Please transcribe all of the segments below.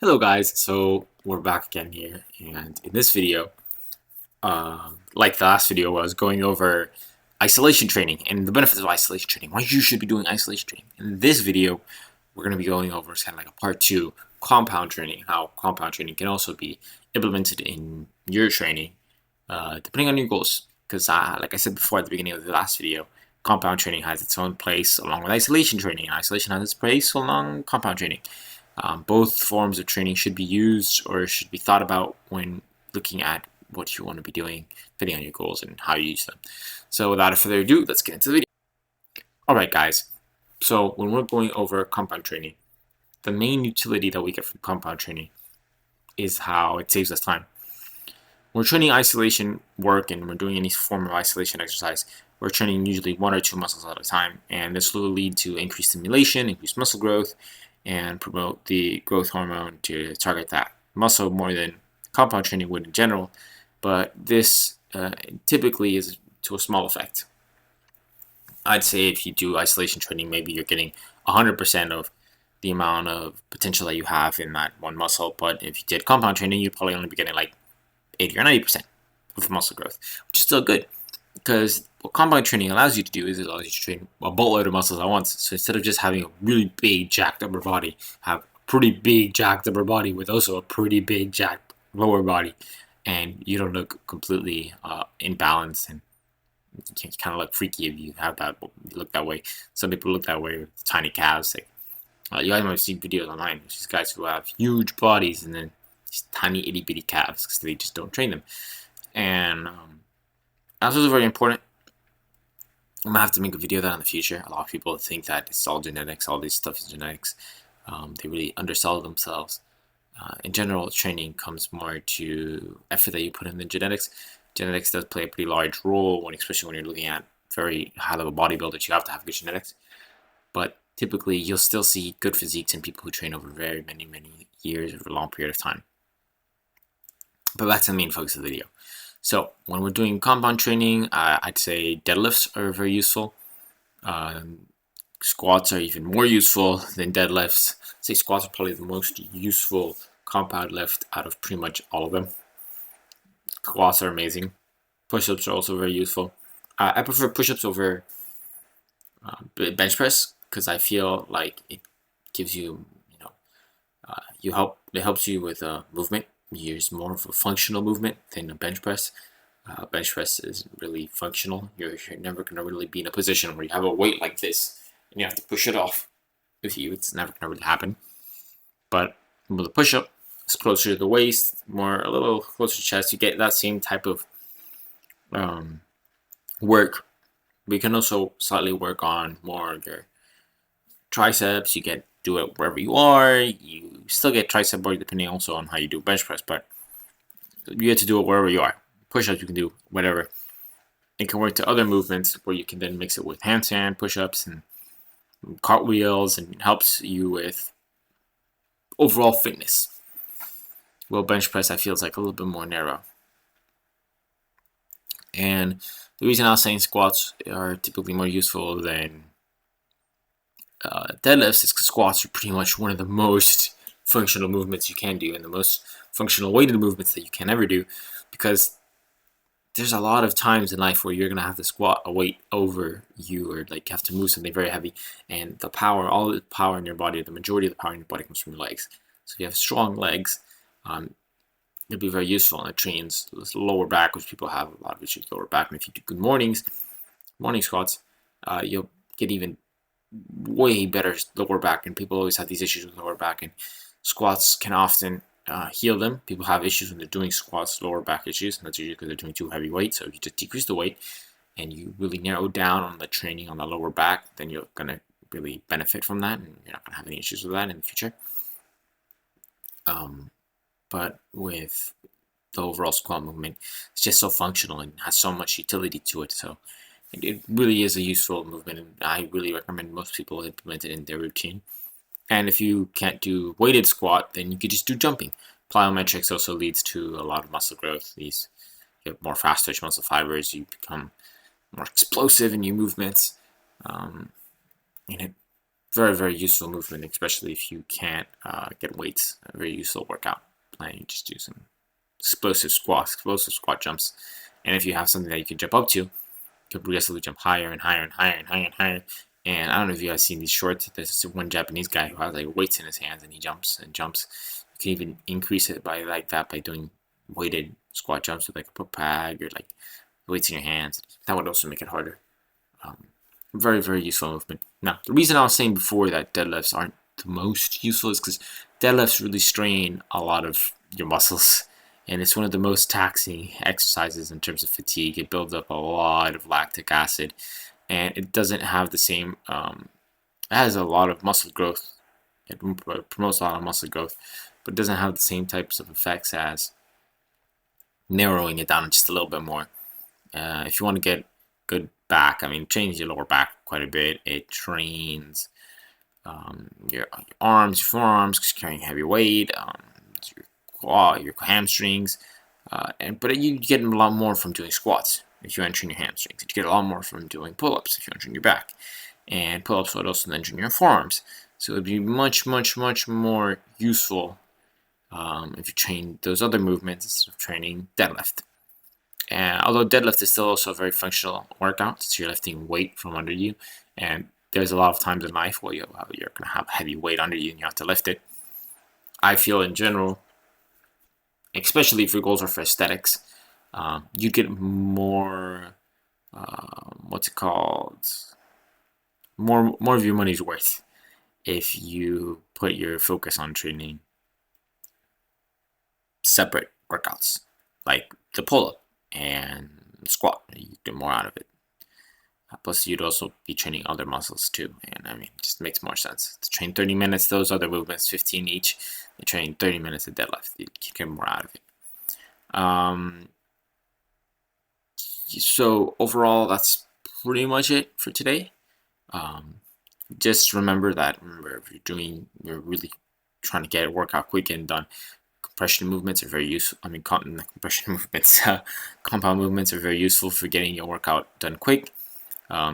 Hello guys, so we're back again here, and in this video, like the last video, I was going over isolation training and the benefits of isolation training, why you should be doing isolation training. In this video, we're going to be going over kind of like a part 2, compound training, how compound training can also be implemented in your training, depending on your goals. Because like I said before at the beginning of the last video, compound training has its own place along with isolation training, and isolation has its place along compound training. Both forms of training should be used or should be thought about when looking at what you want to be doing, depending on your goals and how you use them. So without further ado, let's get into the video. Alright guys, so when we're going over compound training, the main utility that we get from compound training is how it saves us time. When we're training isolation work and we're doing any form of isolation exercise, we're training usually 1 or 2 muscles at a time, and this will lead to increased stimulation, increased muscle growth, and promote the growth hormone to target that muscle more than compound training would in general. But this typically is to a small effect. I'd say if you do isolation training, maybe you're getting 100% of the amount of potential that you have in that one muscle. But if you did compound training, you'd probably only be getting like 80 or 90% of muscle growth, which is still good. Because what compound training allows you to do is it allows you to train a boatload of muscles at once. So instead of just having a really big jacked upper body, have a pretty big jacked upper body with also a pretty big jacked lower body, and you don't look completely imbalanced, and you kind of look freaky if you have that, you look that way. Some people look that way with tiny calves. Like you guys might have seen videos online. There's these guys who have huge bodies and then these tiny itty bitty calves because they just don't train them. And that's also very important. I'm gonna have to make a video of that in the future. A lot of people think that it's all genetics, all this stuff is genetics. They really undersell themselves. In general, training comes more to effort that you put in the genetics. Genetics does play a pretty large role, especially when you're looking at very high-level bodybuilders. You have to have good genetics. But typically, you'll still see good physiques in people who train over very many years, over a long period of time. But that's the main focus of the video. So when we're doing compound training, I'd say deadlifts are very useful. Squats are even more useful than deadlifts. I'd say squats are probably the most useful compound lift out of pretty much all of them. Squats are amazing. Push-ups are also very useful. I prefer push-ups over bench press because I feel like it gives you, it helps you with movement. You use more of a functional movement than a bench press. Bench press is really functional. You're never going to really be in a position where you have a weight like this and you have to push it off with you. It's never going to really happen. But with a push-up, it's closer to the waist, a little closer to chest. You get that same type of work. We can also slightly work on more your triceps. You do it wherever you are. You still get tricep work depending also on how you do bench press, but you get to do it wherever you are. Push-ups you can do whatever. It can work to other movements where you can then mix it with handstand push-ups and cartwheels, and it helps you with overall fitness. Well, bench press I feel is like a little bit more narrow. And the reason I was saying squats are typically more useful than deadlifts is because squats are pretty much one of the most functional movements you can do and the most functional weighted movements that you can ever do, because there's a lot of times in life where you're going to have to squat a weight over you, or like have to move something very heavy, and the power, all the power in your body, the majority of the power in your body comes from your legs. So if you have strong legs, it'll be very useful, and it trains the lower back, which people have a lot of issues with lower back. And if you do good morning squats, you'll get even way better lower back. And people always have these issues with lower back, and squats can often heal them. People have issues when they're doing squats, lower back issues, and that's usually because they're doing too heavy weight. So if you just decrease the weight and you really narrow down on the training on the lower back, then you're going to really benefit from that, and you're not going to have any issues with that in the future. But with the overall squat movement, it's just so functional and has so much utility to it. So it really is a useful movement, and I really recommend most people implement it in their routine. And if you can't do weighted squat, then you could just do jumping. Plyometrics also leads to a lot of muscle growth. You have more fast twitch muscle fibers. You become more explosive in your movements, and it very useful movement, especially if you can't get weights. A very useful workout plan. You just do some explosive squats, explosive squat jumps, and if you have something that you can jump up to, you can progressively jump higher and higher and higher and higher and higher. And I don't know if you guys seen these shorts. There's one Japanese guy who has like weights in his hands and he jumps and jumps. You can even increase it by like that by doing weighted squat jumps with like a pull bag or like weights in your hands. That would also make it harder. Very useful movement. Now, the reason I was saying before that deadlifts aren't the most useful is because deadlifts really strain a lot of your muscles, and it's one of the most taxing exercises in terms of fatigue. It builds up a lot of lactic acid, and it doesn't have the same. It has a lot of muscle growth. It promotes a lot of muscle growth, but it doesn't have the same types of effects as narrowing it down just a little bit more. If you want to get good back, I mean, it trains your lower back quite a bit. It trains your arms, your forearms, because you're carrying heavy weight, your quad, your hamstrings, but you get a lot more from doing squats if you train your hamstrings. You get a lot more from doing pull-ups if you train your back, and pull-ups would also then train your forearms. So it would be much more useful if you train those other movements instead of training deadlift. And although deadlift is still also a very functional workout, since you're lifting weight from under you, and there's a lot of times in life where you're going to have heavy weight under you and you have to lift it. I feel in general, especially if your goals are for aesthetics, you get more, more of your money's worth if you put your focus on training separate workouts, like the pull-up and squat. You get more out of it. Plus, you'd also be training other muscles too, and I mean, it just makes more sense to train 30 minutes. Those other movements, 15 each. You train 30 minutes of deadlift. You get more out of it. So overall, that's pretty much it for today. Just remember if you're really trying to get a workout quick and done, compression movements are very useful. I mean, compression movements, compound movements are very useful for getting your workout done quick.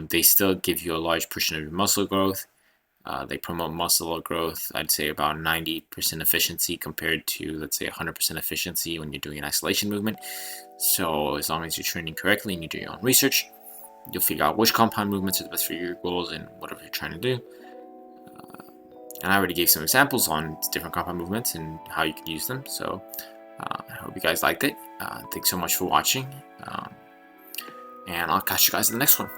They still give you a large portion of your muscle growth. They promote muscle growth, I'd say about 90% efficiency compared to, let's say, 100% efficiency when you're doing an isolation movement. So as long as you're training correctly and you do your own research, you'll figure out which compound movements are the best for your goals and whatever you're trying to do. And I already gave some examples on different compound movements and how you can use them. So I hope you guys liked it. Thanks so much for watching. And I'll catch you guys in the next one.